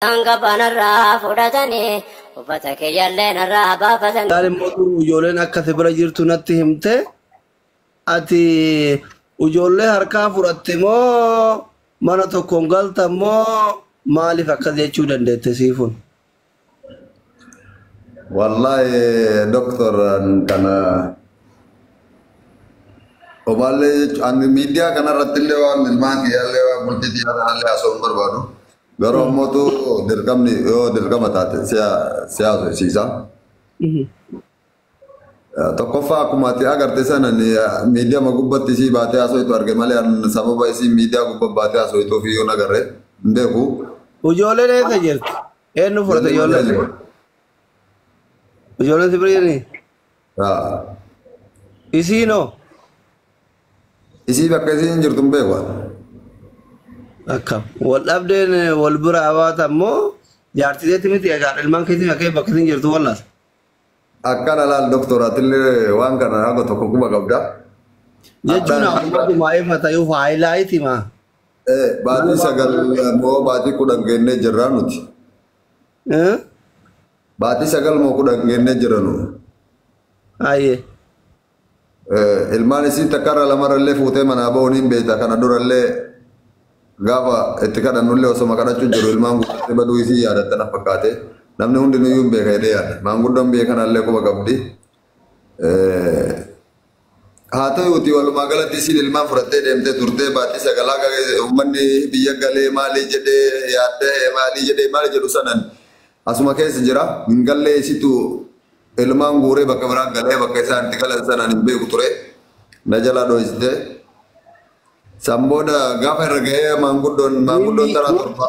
Anga banarra fudhatanii uffata kiyyaallee narraa baafatan. Daa'im mootuu ijoolleen akka bira jirtu natti himte ati ijoollee harkaa fudhatte moo mana tokkoon galta moo maaliif akkas jechuu dandeette siifun? Wallahi doktor kana oballe an media kana ratille waan ilmaan kiyyaallee waan bultii yaadallee asoon barbaadu. Garuu mootu dirqamni yoo dirqama taate siyaasa siisa. Tokkoffaa akkuma ati agarte sana miidiyaa magubbatti isii baatee haasoo arge malee sababa isii miidiyaa gubbaa baatee haasoo itti ofii yoo nagarre hin beeku. Ijoolleen eessa jirti? Eenyu fudhate ijoolleen? Ijoolleen si biriini? Isiinoo? Isii bakka isiin jirtu hin beeku. Akkam wal dhabdeen wal bira abaata ammoo jaartileetti miti egaa ilmaan keetiin akka bakka isin jirtu wallaas. Akkana laal doktoraatillee waan kana akka tokko quba qabda. Jechuun akkuma eeffata yoo faayilaayiti maa. Baatii sagal moo baatii kudhan geennee jirra nuti. Baatii sagal moo kudhan geennee jirra nu. Ayyee. Ilmaan isii takkarra lamarrallee fuutee manaa ba'uuniin beekta kana durallee. Gaafa itti kadhannullee osoo kadhachuu jiru ilmaan guddaatti baduu isii yaadattana fakkaate namni hundi nuyyuu hin beeka jedhee yaada maanguddoon beekanallee quba qabdi. Haa ta'uuti walumaa galatti isiin ilmaan fudhattee deemtee turtee baatii sagalaa uummanni biyya galee maalii jedhee yaaddee maalii jedhee maali jedhu sanan asuma keessa jira hin gallee isitu ilmaan guuree bakka biraan galee bakka isaan itti galan sanaan hin beeku ture na jalaa dho'isitee. Samboda gaafa irra gahee maanguddoon taraa torba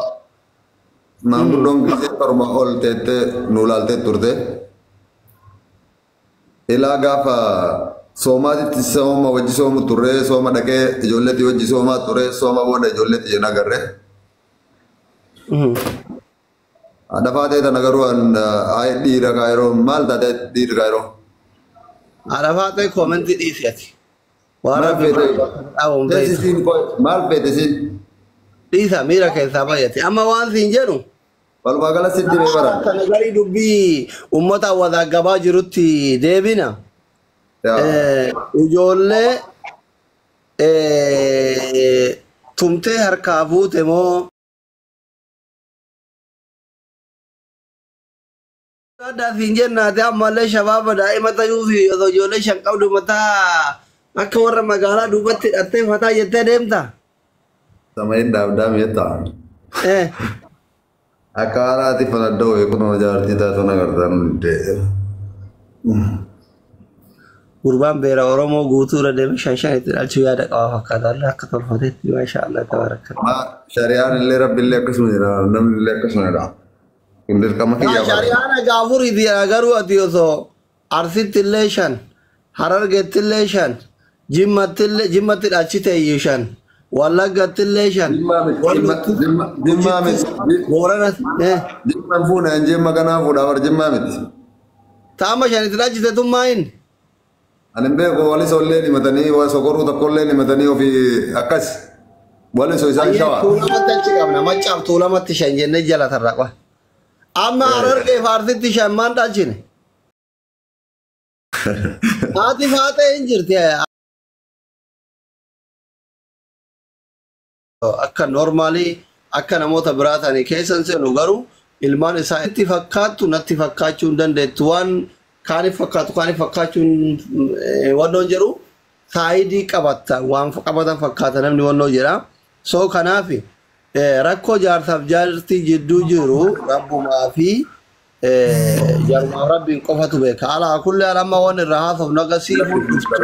maanguddoon gisee torba ol teettee nu laaltee turte ilaa gaafa soomaatitti sooma wajji soomu turre sooma dhaqee ijoolleetti wajji soomaa ture sooma booda ijoolleetti jenna agarre. Adafaa ta'e tana garuu dhiira kaayiroo maal taate dhiira kaayiroo? Adafaa ta'e koomentii dhiisiyati. Maal feete siin? Dhiisa miira keessaa baay'ate. Amma waan siin jedhu. Walumaa gala sitti mee bara. Kana garii dubbii uummata wadaagabaa jirutti deebina. Ijoollee tumtee harkaa fuute moo. Addaa siin jennaate ammallee shabaaba daa'ima ta'uu fi ijoollee shan qabdu mataa. Akka warra magaalaa duubatti hidhattee fataa jettee deemta. Sama hin dhaabdaam jettaa. Akka haaraati fanaddoo eekunoo jaartii taatoo nagartaan hundee. Gurbaan beera Oromoo guutuudha deeme shan itti dhalchuu yaada qaba fakkaata. Akka tolfateetti maashaa Allah tabaaraka. Shari'aan illee rabbillee akkasuma jira namni illee akkasuma jira. Kun dirqama kiyyaa bara. Shari'aan gaafurii garuu ati osoo Arsiitti illee shan Harargeetti illee shan. Jimmatti dhachite iyyushan Wallaggaatti illee shan Jimmaa miti Jimmaan fuuna hin jimma kanaa fuudha war jimmaa miti Taama shanitti dhachite tummaa inni Ani hin beeku waliso illee himatanii sokorruu tokko illee himatanii ofii akkas waliso isaan shawaa Tuulamatti achi qabna maccaaf tuulamatti shan jennee jala tarraqa Amma Harargee Arsiitti shan maan dhachine Haati faatee hin jirti Akka normaalii akka namoota biraa ta'anii keessan seenu garuu ilmaan isaa itti fakkaattu natti fakkaachuu hin dandeettu waan kaaniif fakkaachuu wannoon jedhu saayidii qabatta waan qabatan fakkaata namni wannoo jedha. So kanaaf rakkoo jaarsaaf jaartii jidduu jiru rabbumaa fi jarumaa rabbiin qofatu beeka. Alaa kulli alamma waan irraa haasofnu agarsiisu dhuftu.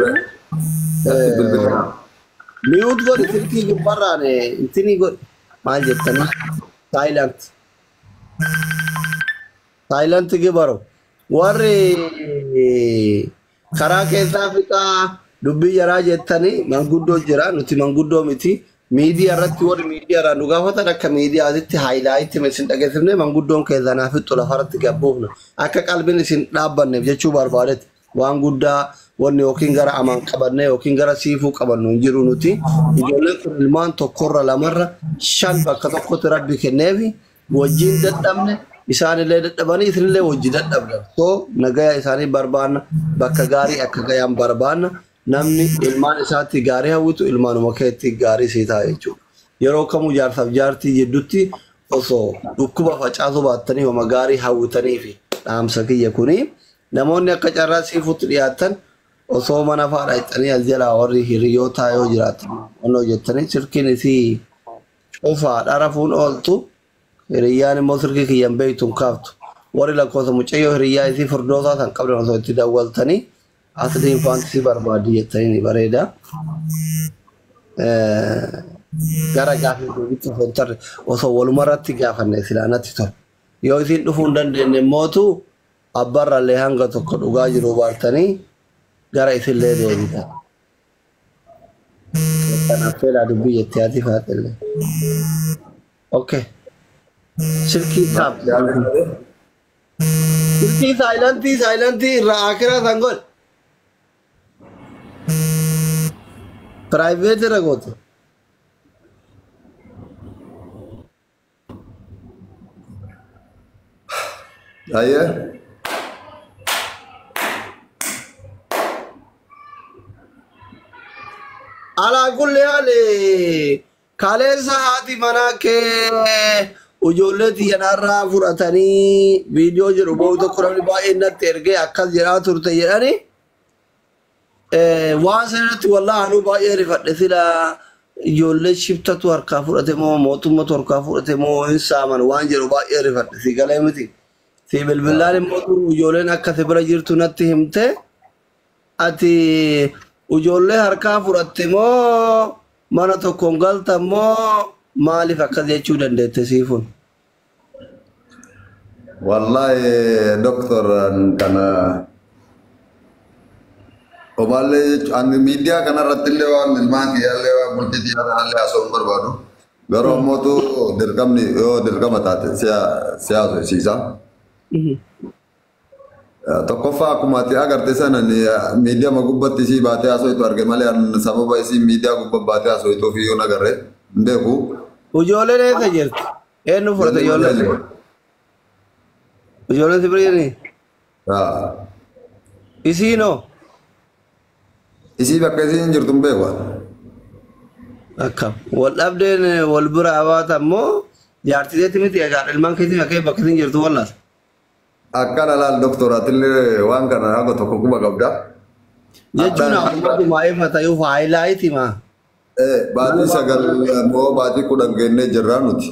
Mute God silkii gubbarraan intini God maal jettanii silent gibaro warri karaa keessaa fixaa dubbii jaraa jettanii manguddoo jira nuti manguddoo miti miidiyaa irratti warri miidiyaa irraa nu gaafatan akka miidiyaatitti haayilaayitti isin dhageessifne manguddoon keessaa naaf fixu lafarratti gabbuufna akka qalbiin isin dhaabbanneef jechuu barbaadetti waan guddaa wanni yookiin gara amaan qabanne yookiin gara siifuu qabannu hin jiru nuti ijoolleen kun ilmaan tokkorra lamarra shan bakka tokkotti rabbi kenneefi wajjin dadhabne isaanillee dadhabanii isinillee wajji dadhabdan so nagaya isaanii barbaanna bakka gaarii akka gayaan barbaanna namni ilmaan isaatti gaarii hawwitu ilmaanuma keetti gaarii sii ta'a jechuudha yeroo kamuu jaarsaaf jaartii jedhutti osoo dhukkuba facaasuu baattanii homa gaarii hawwitanii fi dhaamsa kiyya kuni namoonni akka carraa siifutti dhiyaatan osoo mana faadha hixanii as jalaa warri hiriyoota yoo jiraatan onnoo jettanii sirkiin isii cufaadha rafuun ooltu hiriyyaan immoo sirkii kiyyan beektuun kaaftu warri lakkoofsa mucayyoo hiriyyaa isii furdootaa san qabdan osoo itti dawwaltanii asliin faantisii barbaadii jettanii bareeda gara gaafii duubitti fontarre osoo walumarratti gaafanne silaanatti tol yoo isin dhufuu hin dandeenye mootu abbarrallee hanga tokko dhugaa jiru baartanii gara isinlee deebita kanaaf fedhaa dubbii jettee ati faaxille okay shirkii taap shirkii saayilantii irraa akira sangol private irra goote Aye. ala kulli hali kaleessa haati manaa kee ijoollee xiyyaarraa fudhatanii viidiyoo jedhu booda tokko namni baay'een natti ergee akkas jedhaa turte jedhanii waan sanatti wallaahi anuu baay'ee rifadhe sila ijoollee shiftatu harkaa fudhate moo mootummatu harkaa fudhate moo hin saaman waan jedhu baay'ee rifadhe si galee miti si bilbilaan immoo ijoolleen akka si bira jirtu natti himte ati ijoollee harkaa fudhatte moo mana tokkoon galta moo maaliif akkas jechuu dandeette siifun? Wallahi doktor kana oballe an media kana ratille waan ilmaan kiyyalle waan bultiti alle asoon barbaadu garuu mootu dirqamni yoo dirqama taate siyaasa siisa tokkoffaa akkuma ati agarte sana media magubbatti isii baatee asooitu arge malee sababa isii media gubba baatee asooituuf iyyuu nagarre beeku. Ijoolleen eessa jirti? Eenyu fudhate ijoolleen? Ijoolleen si bira jirti? Isiinoo? Isii bakka isiin jirtu hin beeku. Akkam wal dhabdeen wal bira hawaata ammoo jaartiseetti miti egaa ilmaan keetii akka bakka isiin jirtu wallaas. Akkana laal doktoraatillee waan kana haga tokko quba qabda. Jechuun akkuma eeffata yoo faayilaayiti maa? Baatii sagal moo baatii kudhan geennee jirra nuti.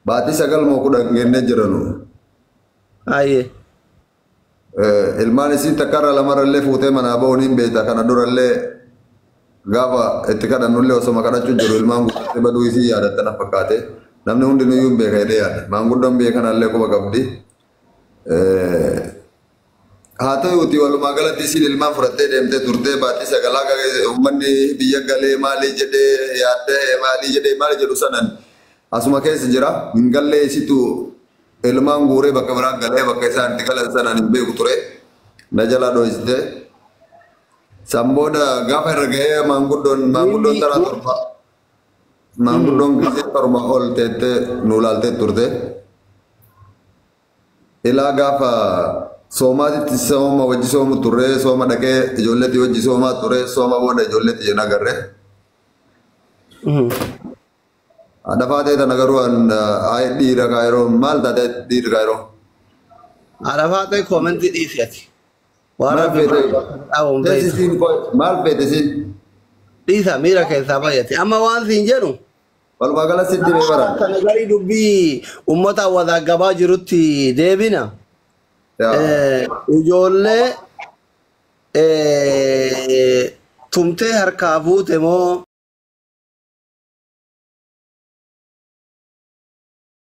Baatii sagal moo kudhan geennee jirra nu. Ayyee. Ilmaan isii takkarra lamarrallee fuutee manaa ba'uun hin beekta kana durallee gaafa itti kadhannullee osoo kadhachuu jiru ilmaan guddattee baduu isii yaadattana fakkaate. Namni hundinuyyuu hin beeka jedhee yaada. Maanguddoon beekanallee quba qabdi. Haa ta'uuti walumaa galatti isiin ilmaan fudhattee deemtee turtee baatii sagalaa uummanni biyya galee maalii jedhee yaaddee maalii jedhee maali jedhu sanan asuma keessa jira. Hin gallee isitu ilmaan guuree bakka biraa galee bakka isaan itti galan sanan hin beeku ture. Na jalaa dho'isitee. Sambooda gaafa irra gahee maanguddoon tara torba. Maanguddoon gisee torba ol teettee nu laaltee turte. Ilaa gaafa soomaatitti sooma wajji soomu turre sooma dhaqee ijoolleetti wajji soomaa ture sooma booda ijoolleetti jenna agarre. Adafaa tana garuu ay dhiira kaayiroo maal taate dhiira kaayiroo? Adafaa ta'e koomentii dhiisiyati. Maal feete siin? Dhiisa miira keessaa baay'ate amma waan siin jedhu. Walumaa gala sitti mee bara. Kana garii dubbii uummata wadaagabaa jirutti deebina. Ijoollee tumtee harkaa fuute moo